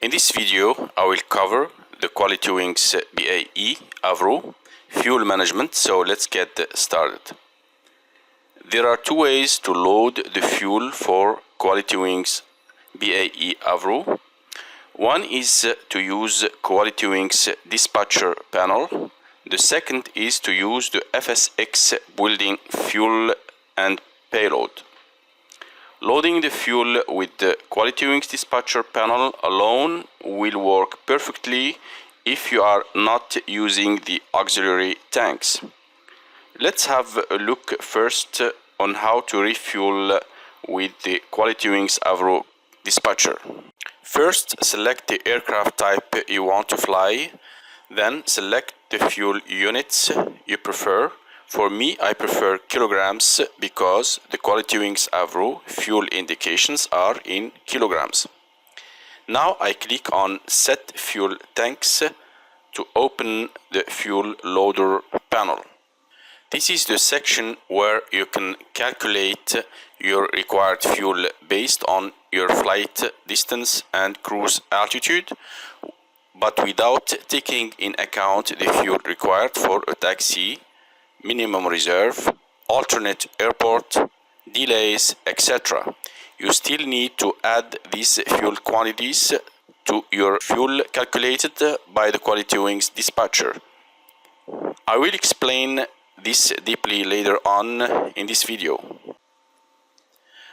In this video, I will cover the QUALITYWINGS BAE AVRO fuel management, so let's get started. There are two ways to load the fuel for QUALITYWINGS BAE AVRO. One is to use QUALITYWINGS dispatcher panel. The second is to use the FSX building fuel and payload. Loading the fuel with the QUALITYWINGS dispatcher panel alone will work perfectly if you are not using the auxiliary tanks. Let's have a look first on how to refuel with the QUALITYWINGS AVRO dispatcher. First, select the aircraft type you want to fly, then select the fuel units you prefer. For me, I prefer kilograms because the QUALITYWINGS AVRO fuel indications are in kilograms. Now I click on Set Fuel Tanks to open the fuel loader panel. This is the section where you can calculate your required fuel based on your flight distance and cruise altitude, but without taking in account the fuel required for a taxi, minimum reserve, alternate airport, delays, etc. You still need to add these fuel quantities to your fuel calculated by the QUALITYWINGS dispatcher. I will explain this deeply later on in this video.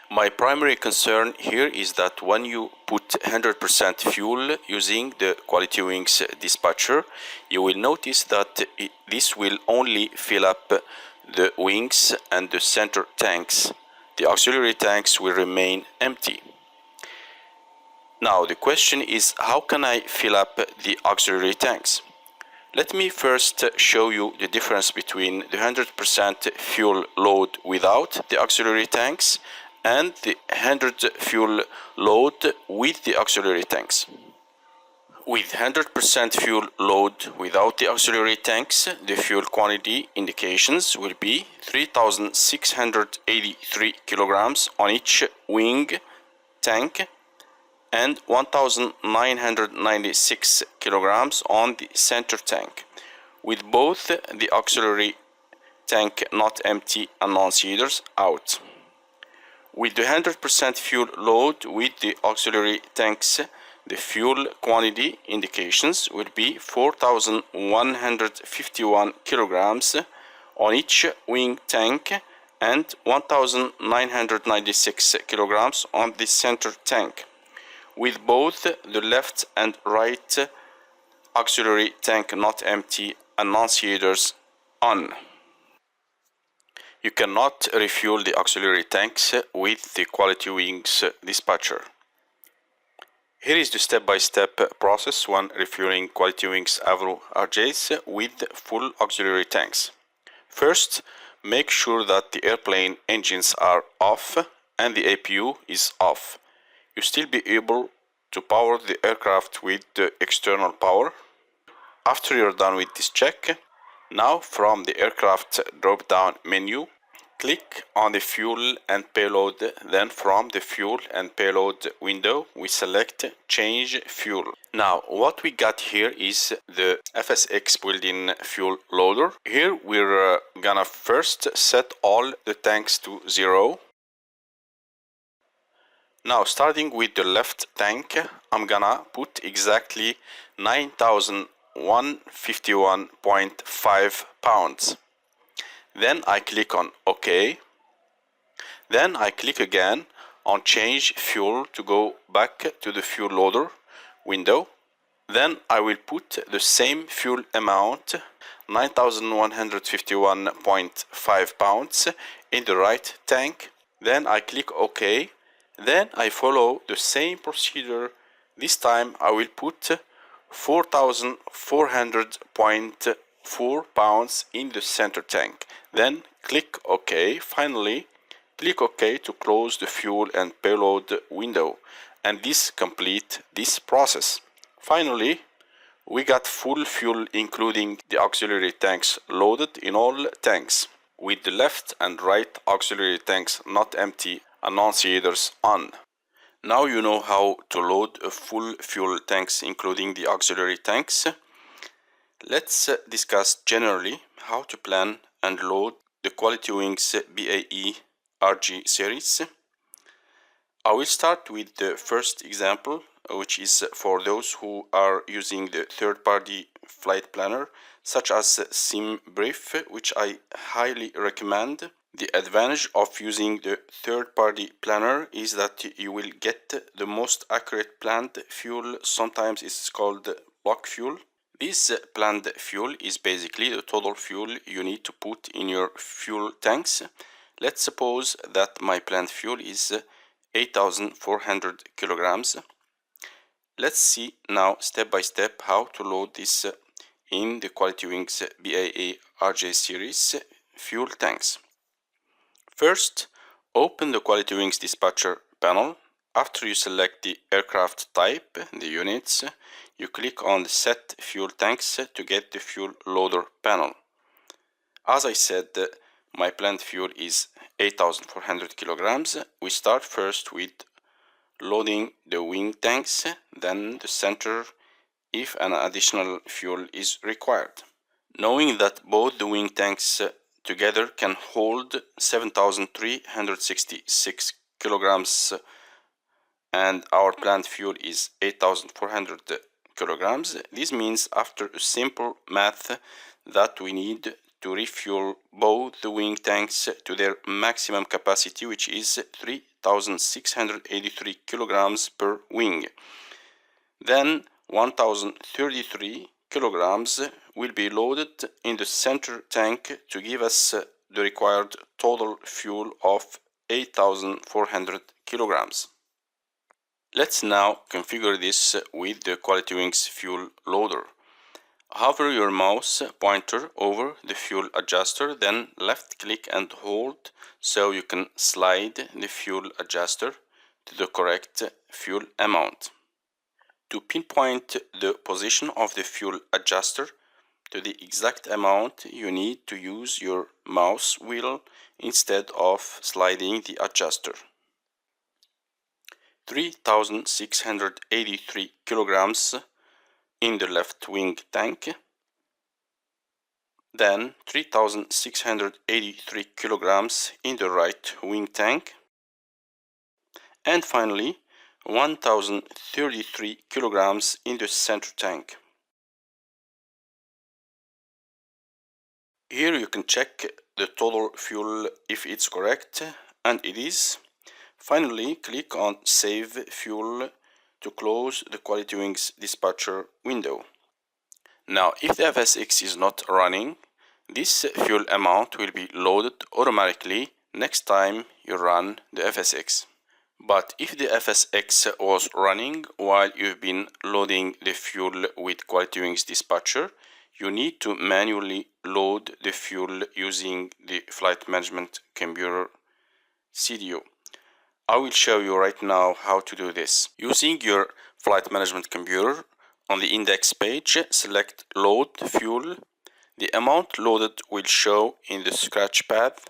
My primary concern here is that when you put 100% fuel using the QUALITYWINGS dispatcher, you will notice that this will only fill up the wings and the center tanks. The auxiliary tanks will remain empty. Now the question is, how can I fill up the auxiliary tanks? Let me first show you the difference between the 100% fuel load without the auxiliary tanks and the 100% fuel load with the auxiliary tanks. With 100% fuel load without the auxiliary tanks, the fuel quantity indications will be 3,683 kilograms on each wing tank and 1,996 kilograms on the center tank, with both the auxiliary tank not empty and annunciators out. With the 100% fuel load with the auxiliary tanks, the fuel quantity indications will be 4,151 kilograms on each wing tank and 1,996 kilograms on the center tank, with both the left and right auxiliary tank not empty annunciators on. You cannot refuel the auxiliary tanks with the QUALITYWINGS dispatcher. Here is the step-by-step process when refueling QUALITYWINGS AVRO RJs with full auxiliary tanks. First, make sure that the airplane engines are off and the APU is off. You still be able to power the aircraft with the external power. After you're done with this check, now from the aircraft drop-down menu, click on the fuel and payload, then from the fuel and payload window, we select change fuel. Now, what we got here is the FSX built-in fuel loader. Here we're gonna first set all the tanks to 0. Now, starting with the left tank, I'm gonna put exactly 9,151.5 pounds. Then I click on OK. Then I click again on change fuel to go back to the fuel loader window. Then I will put the same fuel amount, 9,151.5 pounds, in the right tank. Then I click OK. Then I follow the same procedure. This time I will put 4,400.4 pounds in the center tank. Then click OK. Finally, click OK to close the fuel and payload window. And this complete this process. Finally, we got full fuel including the auxiliary tanks loaded in all tanks, with the left and right auxiliary tanks not empty annunciators on. Now you know how to load a full fuel tanks including the auxiliary tanks. Let's discuss generally how to plan and load the QUALITYWINGS BAE RG series. I will start with the first example, which is for those who are using the third-party flight planner, such as SimBrief, which I highly recommend. The advantage of using the third-party planner is that you will get the most accurate planned fuel. Sometimes it's called block fuel. This planned fuel is basically the total fuel you need to put in your fuel tanks. Let's suppose that my planned fuel is 8,400 kilograms. Let's see now step by step how to load this in the QUALITYWINGS BAE RJ series fuel tanks. First, open the QUALITYWINGS dispatcher panel. After you select the aircraft type, the units, you click on the Set Fuel Tanks to get the fuel loader panel. As I said, my planned fuel is 8,400 kilograms. We start first with loading the wing tanks, then the center if an additional fuel is required. Knowing that both the wing tanks together can hold 7,366 kilograms and our planned fuel is 8,400 kilograms, this means after a simple math that we need to refuel both the wing tanks to their maximum capacity, which is 3,683 kilograms per wing. Then 1,033 kilograms will be loaded in the center tank to give us the required total fuel of 8,400 kilograms. Let's now configure this with the QUALITYWINGS fuel loader. Hover your mouse pointer over the fuel adjuster, then left click and hold so you can slide the fuel adjuster to the correct fuel amount. To pinpoint the position of the fuel adjuster to the exact amount, you need to use your mouse wheel instead of sliding the adjuster. 3,683 kilograms in the left wing tank, then 3,683 kilograms in the right wing tank, and finally 1,033 kilograms in the center tank. Here you can check the total fuel if it's correct, and it is. Finally, click on Save Fuel to close the QUALITYWINGS dispatcher window. Now, if the FSX is not running, this fuel amount will be loaded automatically next time you run the FSX. But if the FSX was running while you've been loading the fuel with QUALITYWINGS dispatcher, you need to manually load the fuel using the Flight Management Computer CDO. I will show you right now how to do this. Using your Flight Management Computer, on the index page, select Load Fuel. The amount loaded will show in the scratch pad.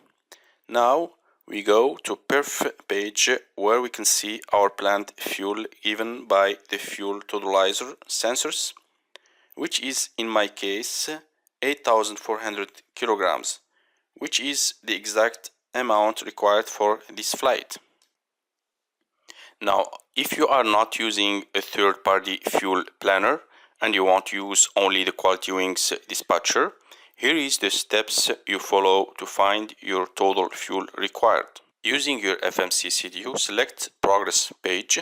Now we go to Perf page where we can see our planned fuel given by the fuel totalizer sensors, which is in my case 8,400 kilograms, which is the exact amount required for this flight. Now, if you are not using a third-party fuel planner and you want to use only the QUALITYWINGS dispatcher, here is the steps you follow to find your total fuel required. Using your FMC CDU, select Progress page.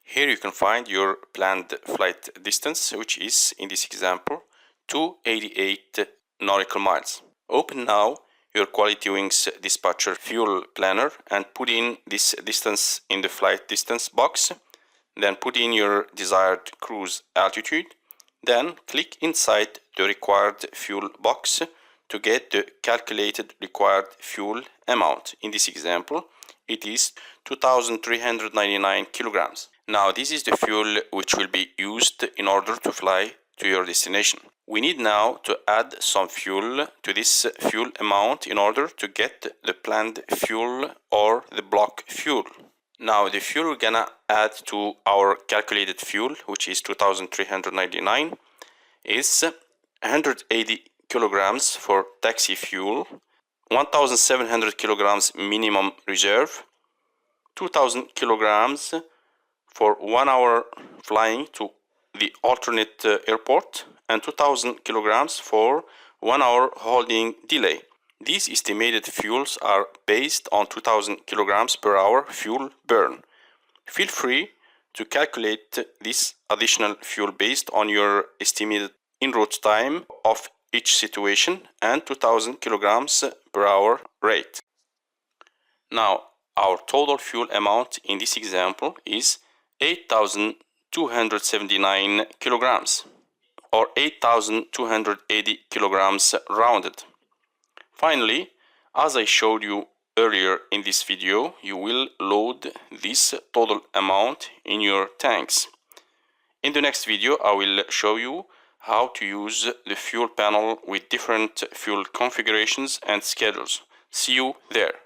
Here you can find your planned flight distance, which is, in this example, 288 nautical miles. Open now your QUALITYWINGS dispatcher fuel planner and put in this distance in the flight distance box. Then put in your desired cruise altitude. Then click inside the required fuel box to get the calculated required fuel amount. In this example, it is 2,399 kilograms. Now this is the fuel which will be used in order to fly to your destination. We need now to add some fuel to this fuel amount in order to get the planned fuel or the block fuel. Now the fuel we're gonna add to our calculated fuel, which is 2399, is 180 kilograms for taxi fuel, 1700 kilograms minimum reserve, 2000 kilograms for 1 hour flying to the alternate airport, and 2000 kilograms for 1 hour holding delay. These estimated fuels are based on 2000 kilograms per hour fuel burn. Feel free to calculate this additional fuel based on your estimated en route time of each situation and 2000 kilograms per hour rate. Now, our total fuel amount in this example is 8,279 kilograms, or 8,280 kilograms rounded. Finally, as I showed you earlier in this video, you will load this total amount in your tanks. In the next video, I will show you how to use the fuel panel with different fuel configurations and schedules. See you there.